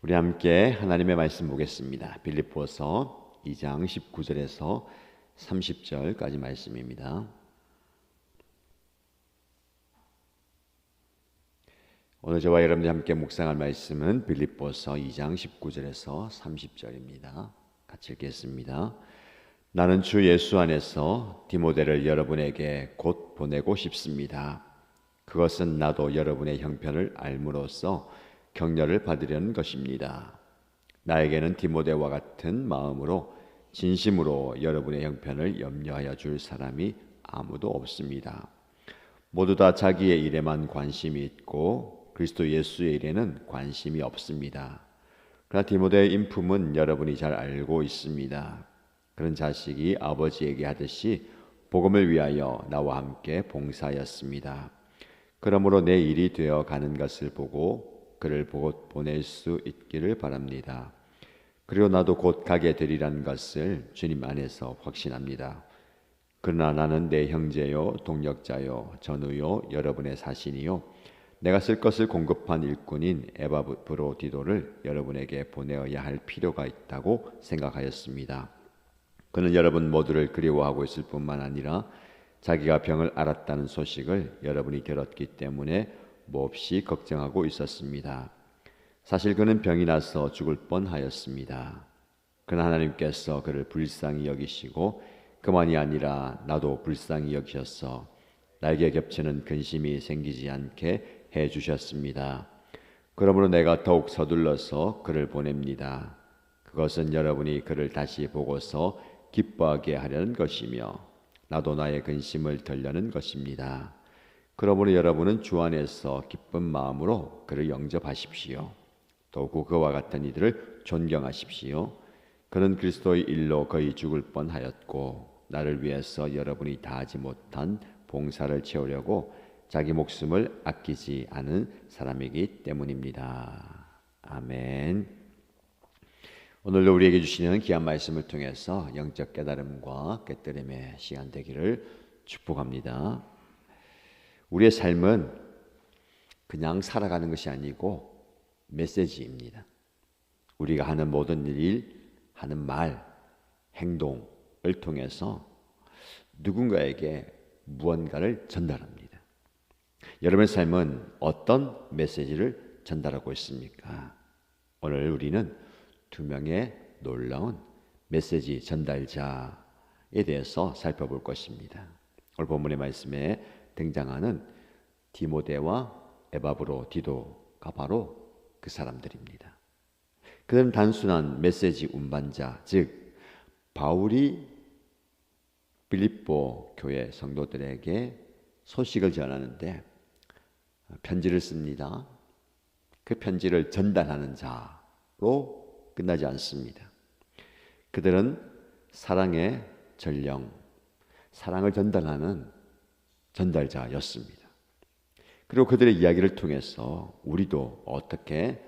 우리 함께 하나님의 말씀 보겠습니다. 빌립보서 2장 19절에서 30절까지 말씀입니다. 오늘 저와 여러분들이 함께 묵상할 말씀은 빌립보서 2장 19절에서 30절입니다. 같이 읽겠습니다. 나는 주 예수 안에서 디모데를 여러분에게 곧 보내고 싶습니다. 그것은 나도 여러분의 형편을 알므로써 격려를 받으려는 것입니다. 나에게는 디모데와 같은 마음으로 진심으로 여러분의 형편을 염려하여 줄 사람이 아무도 없습니다. 모두 다 자기의 일에만 관심이 있고 그리스도 예수의 일에는 관심이 없습니다. 그러나 디모데의 인품은 여러분이 잘 알고 있습니다. 그런 자식이 아버지에게 하듯이 복음을 위하여 나와 함께 봉사하였습니다. 그러므로 내 일이 되어 가는 것을 보고 그를 곧 보낼 수 있기를 바랍니다. 그리고 나도 곧 가게 되리라는 것을 주님 안에서 확신합니다. 그러나 나는 내 형제요 동력자요 전우요 여러분의 사신이요 내가 쓸 것을 공급한 일꾼인 에바브로디도를 여러분에게 보내어야 할 필요가 있다고 생각하였습니다. 그는 여러분 모두를 그리워하고 있을 뿐만 아니라 자기가 병을 앓았다는 소식을 여러분이 들었기 때문에 몹시 걱정하고 있었습니다. 사실 그는 병이 나서 죽을 뻔하였습니다. 그러나 하나님께서 그를 불쌍히 여기시고 그만이 아니라 나도 불쌍히 여기셔서 나에게 겹치는 근심이 생기지 않게 해주셨습니다. 그러므로 내가 더욱 서둘러서 그를 보냅니다. 그것은 여러분이 그를 다시 보고서 기뻐하게 하려는 것이며 나도 나의 근심을 덜려는 것입니다. 그러므로 여러분은 주 안에서 기쁜 마음으로 그를 영접하십시오. 더욱 그와 같은 이들을 존경하십시오. 그는 그리스도의 일로 거의 죽을 뻔하였고 나를 위해서 여러분이 다하지 못한 봉사를 채우려고 자기 목숨을 아끼지 않은 사람이기 때문입니다. 아멘. 오늘도 우리에게 주시는 귀한 말씀을 통해서 영적 깨달음과 깨달음의 시간 되기를 축복합니다. 우리의 삶은 그냥 살아가는 것이 아니고 메시지입니다. 우리가 하는 모든 일, 하는 말, 행동을 통해서 누군가에게 무언가를 전달합니다. 여러분의 삶은 어떤 메시지를 전달하고 있습니까? 오늘 우리는 두 명의 놀라운 메시지 전달자에 대해서 살펴볼 것입니다. 오늘 본문의 말씀에 등장하는 디모데와 에바브로디도가 바로 그 사람들입니다. 그들은 단순한 메시지 운반자, 즉 바울이 빌립보 교회 성도들에게 소식을 전하는데 편지를 씁니다. 그 편지를 전달하는 자로 끝나지 않습니다. 그들은 사랑의 전령, 사랑을 전달하는 전달자였습니다. 그리고 그들의 이야기를 통해서 우리도 어떻게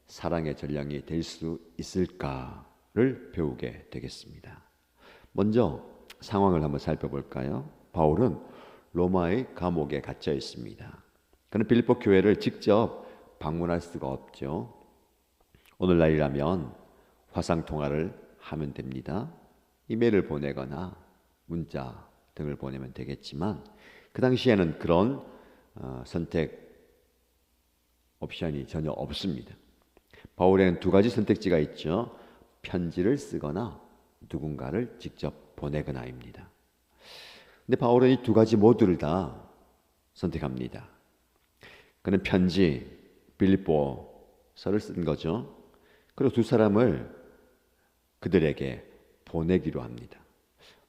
사랑의 전령이 될 수 있을까를 배우게 되겠습니다. 먼저 상황을 한번 살펴볼까요? 바울은 로마의 감옥에 갇혀 있습니다. 그는 빌립보 교회를 직접 방문할 수가 없죠. 오늘날이라면 화상통화를 하면 됩니다. 이메일을 보내거나 문자 등을 보내면 되겠지만 그 당시에는 그런 선택 옵션이 전혀 없습니다. 바울에는 두 가지 선택지가 있죠. 편지를 쓰거나 누군가를 직접 보내거나입니다. 근데 바울은 이 두 가지 모두를 다 선택합니다. 그는 편지, 빌립보서를 쓴 거죠. 그리고 두 사람을 그들에게 보내기로 합니다.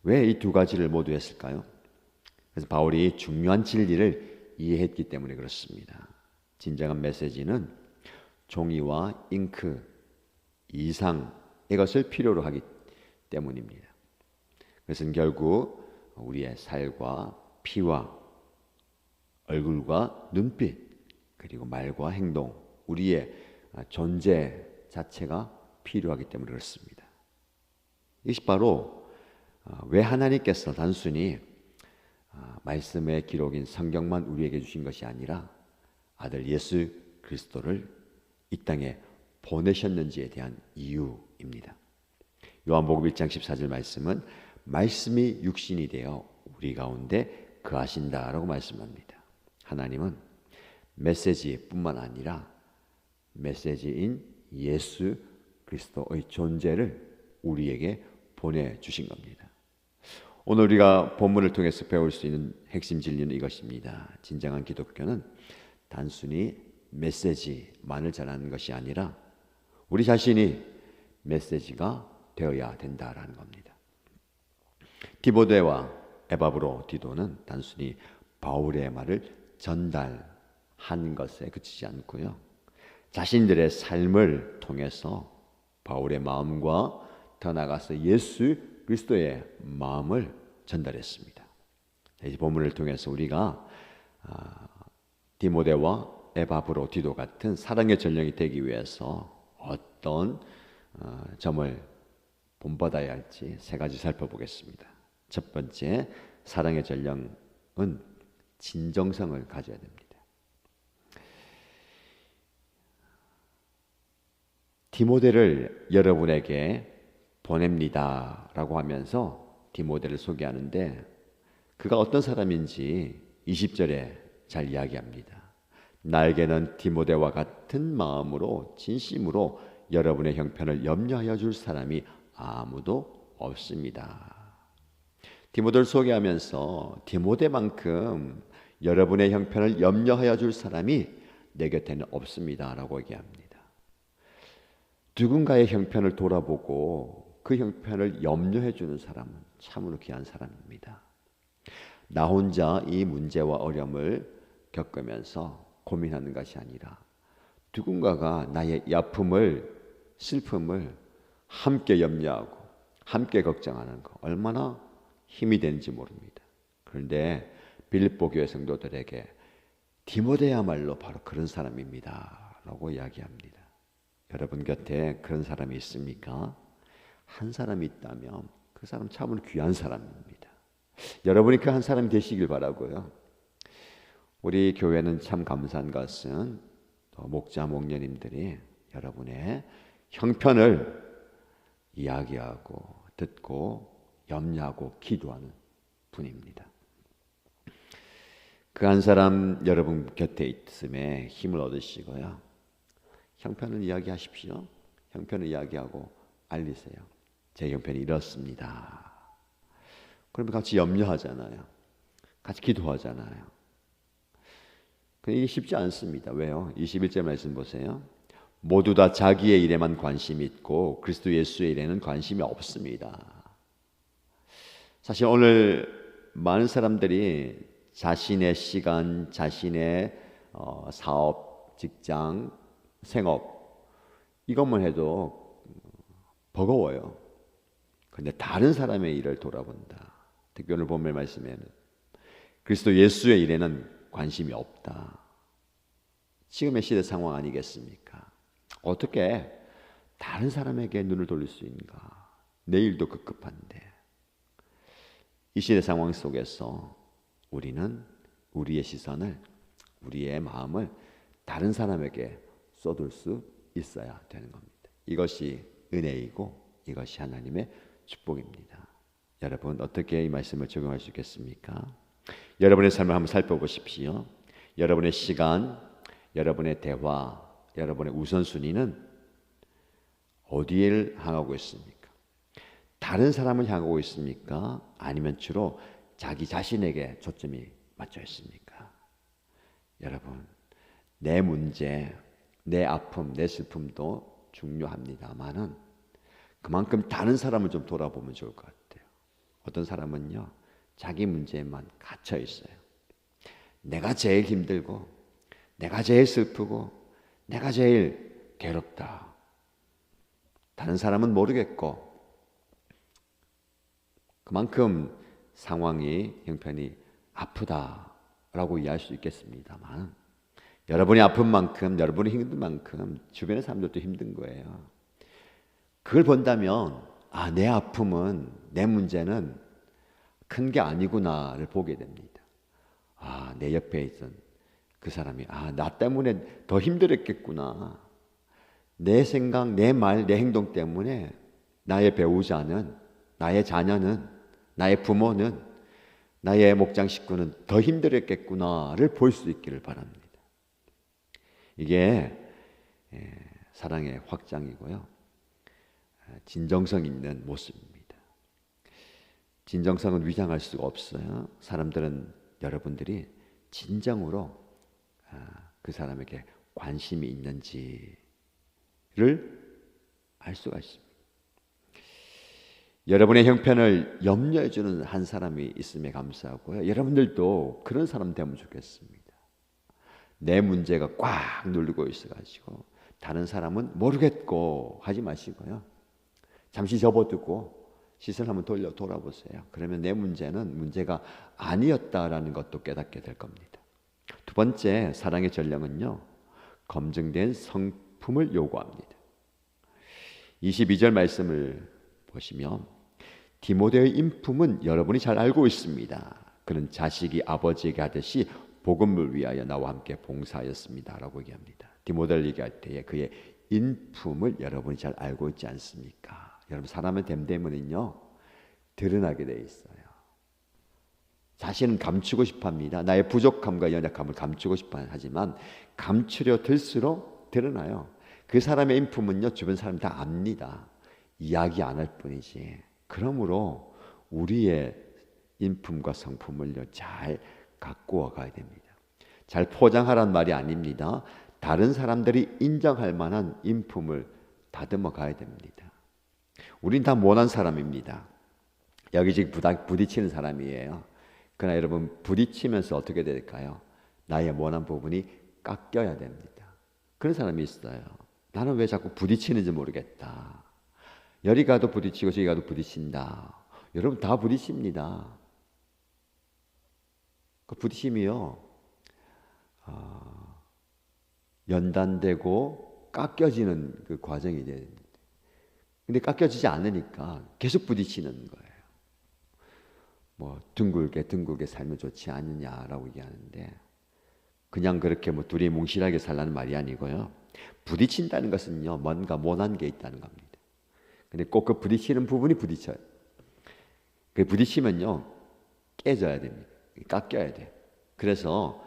왜 이 두 가지를 모두 했을까요? 그래서 바울이 중요한 진리를 이해했기 때문에 그렇습니다. 진정한 메시지는 종이와 잉크 이상 이것을 필요로 하기 때문입니다. 그것은 결국 우리의 살과 피와 얼굴과 눈빛 그리고 말과 행동 우리의 존재 자체가 필요하기 때문에 그렇습니다. 이것이 바로 왜 하나님께서 단순히 말씀의 기록인 성경만 우리에게 주신 것이 아니라 아들 예수 그리스도를 이 땅에 보내셨는지에 대한 이유입니다. 요한복음 1장 14절 말씀은 말씀이 육신이 되어 우리 가운데 거하신다라고 말씀합니다. 하나님은 메시지뿐만 아니라 메시지인 예수 그리스도의 존재를 우리에게 보내주신 겁니다. 오늘 우리가 본문을 통해서 배울 수 있는 핵심 진리는 이것입니다. 진정한 기독교는 단순히 메시지만을 전하는 것이 아니라 우리 자신이 메시지가 되어야 된다라는 겁니다. 디모데와 에바브로디도는 단순히 바울의 말을 전달한 것에 그치지 않고요. 자신들의 삶을 통해서 바울의 마음과 더 나아가서 예수 그리스도의 마음을 전달했습니다. 이 본문을 통해서 우리가 디모데와 에바브로디도 같은 사랑의 전령이 되기 위해서 어떤 점을 본받아야 할지 세 가지 살펴보겠습니다. 첫 번째, 사랑의 전령은 진정성을 가져야 됩니다. 디모데를 여러분에게 보냅니다 라고 하면서 디모데를 소개하는데 그가 어떤 사람인지 20절에 잘 이야기합니다. 나에게는 디모데와 같은 마음으로 진심으로 여러분의 형편을 염려하여 줄 사람이 아무도 없습니다. 디모데를 소개하면서 디모데만큼 여러분의 형편을 염려하여 줄 사람이 내 곁에는 없습니다 라고 얘기합니다. 누군가의 형편을 돌아보고 그 형편을 염려해 주는 사람은 참으로 귀한 사람입니다. 나 혼자 이 문제와 어려움을 겪으면서 고민하는 것이 아니라 누군가가 나의 아픔을, 슬픔을 함께 염려하고 함께 걱정하는 거 얼마나 힘이 되는지 모릅니다. 그런데 빌립보 교회 성도들에게 디모데야말로 바로 그런 사람입니다 라고 이야기합니다. 여러분 곁에 그런 사람이 있습니까? 한 사람이 있다면 그 사람 참으로 귀한 사람입니다. 여러분이 그 한 사람이 되시길 바라고요. 우리 교회는 참 감사한 것은 목자 목녀님들이 여러분의 형편을 이야기하고 듣고 염려하고 기도하는 분입니다. 그 한 사람 여러분 곁에 있음에 힘을 얻으시고요. 형편을 이야기하십시오. 형편을 이야기하고 알리세요. 제 형편이 이렇습니다. 그러면 같이 염려하잖아요. 같이 기도하잖아요. 근데 이게 쉽지 않습니다. 왜요? 21절 말씀 보세요. 모두 다 자기의 일에만 관심이 있고 그리스도 예수의 일에는 관심이 없습니다. 사실 오늘 많은 사람들이 자신의 시간, 자신의 사업, 직장, 생업 이것만 해도 버거워요. 그런데 다른 사람의 일을 돌아본다. 특히 오늘 본문 말씀에는 그리스도 예수의 일에는 관심이 없다. 지금의 시대 상황 아니겠습니까? 어떻게 다른 사람에게 눈을 돌릴 수 있는가? 내일도 급급한데 이 시대 상황 속에서 우리는 우리의 시선을, 우리의 마음을 다른 사람에게 쏟을 수 있어야 되는 겁니다. 이것이 은혜이고 이것이 하나님의 축복입니다. 여러분 어떻게 이 말씀을 적용할 수 있겠습니까? 여러분의 삶을 한번 살펴보십시오. 여러분의 시간, 여러분의 대화, 여러분의 우선순위는 어디에 향하고 있습니까? 다른 사람을 향하고 있습니까? 아니면 주로 자기 자신에게 초점이 맞춰 있습니까? 여러분, 내 문제, 내 아픔, 내 슬픔도 중요합니다만은 그만큼 다른 사람을 좀 돌아보면 좋을 것 같아요. 어떤 사람은요, 자기 문제에만 갇혀 있어요. 내가 제일 힘들고, 내가 제일 슬프고, 내가 제일 괴롭다. 다른 사람은 모르겠고, 그만큼 상황이, 형편이 아프다라고 이해할 수 있겠습니다만, 여러분이 아픈 만큼, 여러분이 힘든 만큼 주변의 사람들도 힘든 거예요. 그걸 본다면 내 아픔은, 내 문제는 큰 게 아니구나를 보게 됩니다. 내 옆에 있던 그 사람이 나 때문에 더 힘들었겠구나. 내 생각, 내 말, 내 행동 때문에 나의 배우자는, 나의 자녀는, 나의 부모는, 나의 목장 식구는 더 힘들었겠구나를 볼 수 있기를 바랍니다. 이게 사랑의 확장이고요. 진정성 있는 모습입니다. 진정성은 위장할 수가 없어요. 사람들은 여러분들이 진정으로 그 사람에게 관심이 있는지를 알 수가 있습니다. 여러분의 형편을 염려해 주는 한 사람이 있음에 감사하고요. 여러분들도 그런 사람 되면 좋겠습니다. 내 문제가 꽉 눌리고 있어가지고 다른 사람은 모르겠고 하지 마시고요. 잠시 접어두고 시선을 한번 돌아보세요. 그러면 내 문제는 문제가 아니었다라는 것도 깨닫게 될 겁니다. 두 번째, 사랑의 전령은요, 검증된 성품을 요구합니다. 22절 말씀을 보시면 디모데의 인품은 여러분이 잘 알고 있습니다. 그는 자식이 아버지에게 하듯이 복음을 위하여 나와 함께 봉사하였습니다 라고 얘기합니다. 디모데를 얘기할 때에 그의 인품을 여러분이 잘 알고 있지 않습니까? 여러분, 사람의 됨됨은요 드러나게 돼 있어요. 자신은 감추고 싶어합니다. 나의 부족함과 연약함을 감추고 싶어 하지만 감추려 들수록 드러나요. 그 사람의 인품은요 주변 사람이 다 압니다. 이야기 안 할 뿐이지. 그러므로 우리의 인품과 성품을요 잘 가꾸어 가야 됩니다. 잘 포장하란 말이 아닙니다. 다른 사람들이 인정할 만한 인품을 다듬어 가야 됩니다. 우린 다 모난 사람입니다. 여기저기 부딪히는 사람이에요. 그러나 여러분, 부딪히면서 어떻게 될까요? 나의 모난 부분이 깎여야 됩니다. 그런 사람이 있어요. 나는 왜 자꾸 부딪히는지 모르겠다. 여기 가도 부딪히고 저기 가도 부딪힌다. 여러분, 다 부딪힙니다. 그 부딪힘이요 연단되고 깎여지는 그 과정이 됩니다. 근데 깎여지지 않으니까 계속 부딪히는 거예요. 뭐 둥글게 살면 좋지 않느냐라고 얘기하는데, 그냥 그렇게 뭐 둘이 뭉실하게 살라는 말이 아니고요. 부딪힌다는 것은요 뭔가 모난 게 있다는 겁니다. 근데 꼭 그 부딪히는 부분이 부딪혀요. 그 부딪히면요 깨져야 됩니다. 깎여야 돼. 그래서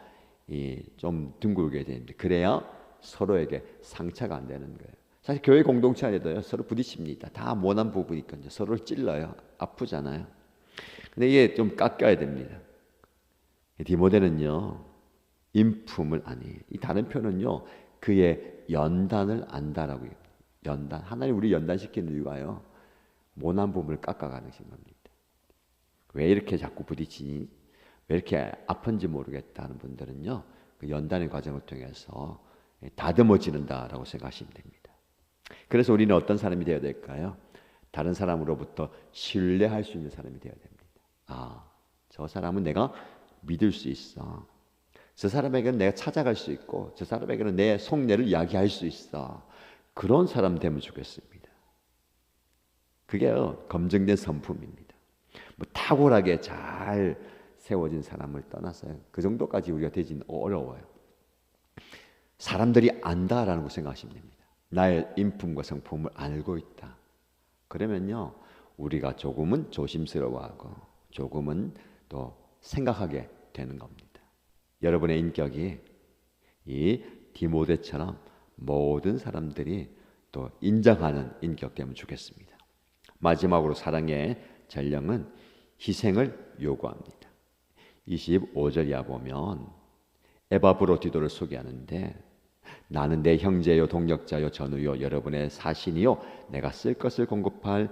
좀 둥글게 되는데, 그래야 서로에게 상처가 안 되는 거예요. 사실 교회 공동체 안에도요 서로 부딪힙니다. 다 모난 부분이니까 서로를 찔러요. 아프잖아요. 근데 이게 좀 깎여야 됩니다. 디모데는요 인품을 아니, 이 다른 표현은요 그의 연단을 안다라고 해요. 연단, 하나님 우리 연단시키는 이유가요 모난 부분을 깎아가는 겁니다. 왜 이렇게 자꾸 부딪히니? 왜 이렇게 아픈지 모르겠다 하는 분들은요 그 연단의 과정을 통해서 다듬어지는다라고 생각하시면 됩니다. 그래서 우리는 어떤 사람이 되어야 될까요? 다른 사람으로부터 신뢰할 수 있는 사람이 되어야 됩니다. 아, 저 사람은 내가 믿을 수 있어. 저 사람에게는 내가 찾아갈 수 있고, 저 사람에게는 내 속내를 이야기할 수 있어. 그런 사람 되면 좋겠습니다. 그게요 검증된 성품입니다. 뭐 탁월하게 잘 세워진 사람을 떠나서요 그 정도까지 우리가 되지는 어려워요. 사람들이 안다라는 걸 생각하시면 됩니다. 나의 인품과 성품을 알고 있다. 그러면요 우리가 조금은 조심스러워하고 조금은 또 생각하게 되는 겁니다. 여러분의 인격이 이 디모데처럼 모든 사람들이 또 인정하는 인격 되면 좋겠습니다. 마지막으로 사랑의 전령은 희생을 요구합니다. 25절 이하 보면 에바브로디도를 소개하는데, 나는 내 형제요 동력자요 전우요 여러분의 사신이요 내가 쓸 것을 공급할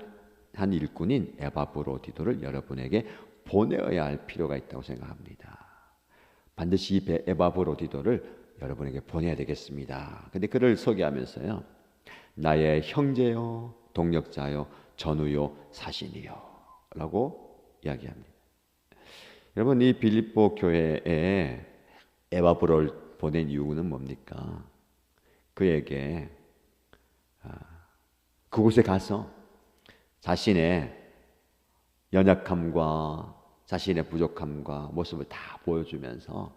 한 일꾼인 에바브로디도를 여러분에게 보내어야 할 필요가 있다고 생각합니다. 반드시 이 에바브로디도를 여러분에게 보내야 되겠습니다. 근데 그를 소개하면서요 나의 형제요 동력자요 전우요 사신이요 라고 이야기합니다. 여러분, 이 빌립보 교회에 에바브로를 보낸 이유는 뭡니까? 그에게 그곳에 가서 자신의 연약함과 자신의 부족함과 모습을 다 보여주면서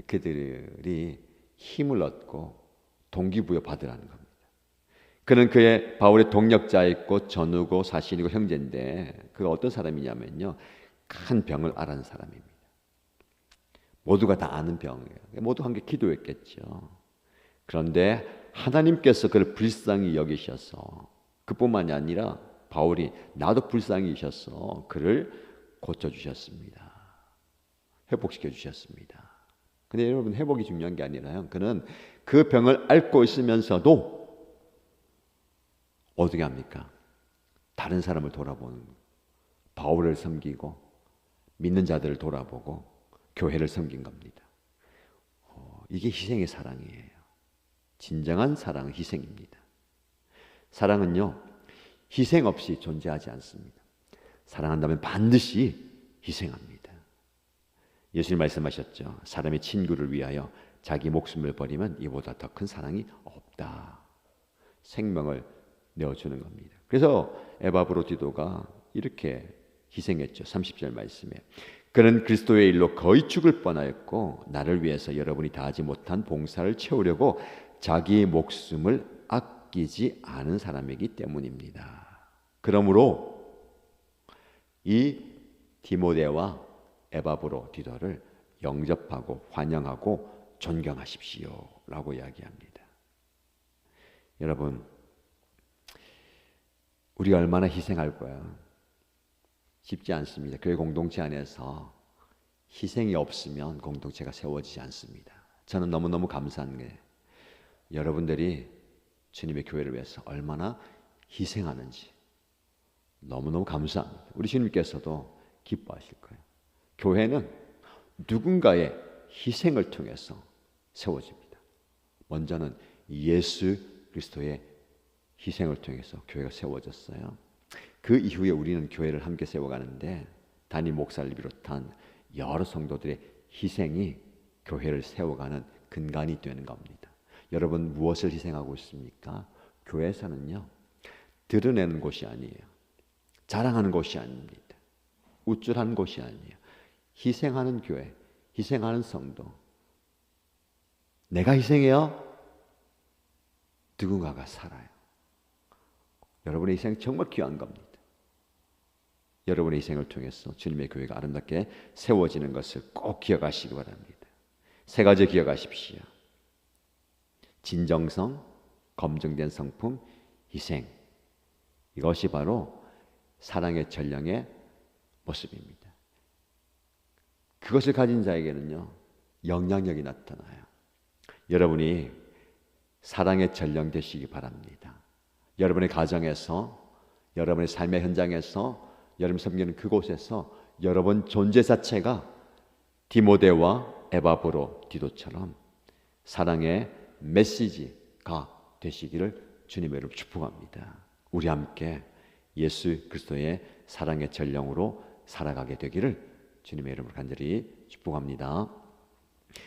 그들이 힘을 얻고 동기부여 받으라는 겁니다. 그는 바울의 동력자였고 전우고 사신이고 형제인데 그가 어떤 사람이냐면요, 큰 병을 앓은 사람입니다. 모두가 다 아는 병이에요. 모두 함께 기도했겠죠. 그런데 하나님께서 그를 불쌍히 여기셔서, 그뿐만이 아니라 바울이 나도 불쌍히 여기셔서 그를 고쳐주셨습니다. 회복시켜 주셨습니다. 근데 여러분, 회복이 중요한 게 아니라요, 그는 그 병을 앓고 있으면서도 어떻게 합니까? 다른 사람을 돌아보는, 바울을 섬기고 믿는 자들을 돌아보고 교회를 섬긴 겁니다. 이게 희생의 사랑이에요. 진정한 사랑은 희생입니다. 사랑은요, 희생 없이 존재하지 않습니다. 사랑한다면 반드시 희생합니다. 예수님 말씀하셨죠. 사람의 친구를 위하여 자기 목숨을 버리면 이보다 더 큰 사랑이 없다. 생명을 내어주는 겁니다. 그래서 에바브로디도가 이렇게 희생했죠. 30절 말씀에 그는 그리스도의 일로 거의 죽을 뻔하였고 나를 위해서 여러분이 다하지 못한 봉사를 채우려고 자기의 목숨을 아끼지 않은 사람이기 때문입니다. 그러므로 이 디모데와 에바브로디도를 영접하고 환영하고 존경하십시오 라고 이야기합니다. 여러분, 우리가 얼마나 희생할 거야? 쉽지 않습니다. 교회 공동체 안에서 희생이 없으면 공동체가 세워지지 않습니다. 저는 너무너무 감사한 게 여러분들이 주님의 교회를 위해서 얼마나 희생하는지 너무너무 감사합니다. 우리 주님께서도 기뻐하실 거예요. 교회는 누군가의 희생을 통해서 세워집니다. 먼저는 예수 그리스도의 희생을 통해서 교회가 세워졌어요. 그 이후에 우리는 교회를 함께 세워가는데 단임 목사를 비롯한 여러 성도들의 희생이 교회를 세워가는 근간이 되는 겁니다. 여러분, 무엇을 희생하고 있습니까? 교회에서는요, 드러내는 곳이 아니에요. 자랑하는 곳이 아닙니다. 우쭐한 곳이 아니에요. 희생하는 교회, 희생하는 성도. 내가 희생해요? 누군가가 살아요. 여러분의 희생 정말 귀한 겁니다. 여러분의 희생을 통해서 주님의 교회가 아름답게 세워지는 것을 꼭 기억하시기 바랍니다. 세 가지 기억하십시오. 진정성, 검증된 성품, 희생. 이것이 바로 사랑의 전령의 모습입니다. 그것을 가진 자에게는요, 영향력이 나타나요. 여러분이 사랑의 전령 되시기 바랍니다. 여러분의 가정에서, 여러분의 삶의 현장에서, 여러분 섬기는 그곳에서 여러분 존재 자체가 디모데와 에바브로디도처럼 사랑의 메시지가 되시기를 주님의 이름으로 축복합니다. 우리 함께 예수 그리스도의 사랑의 전령으로 살아가게 되기를 주님의 이름으로 간절히 축복합니다.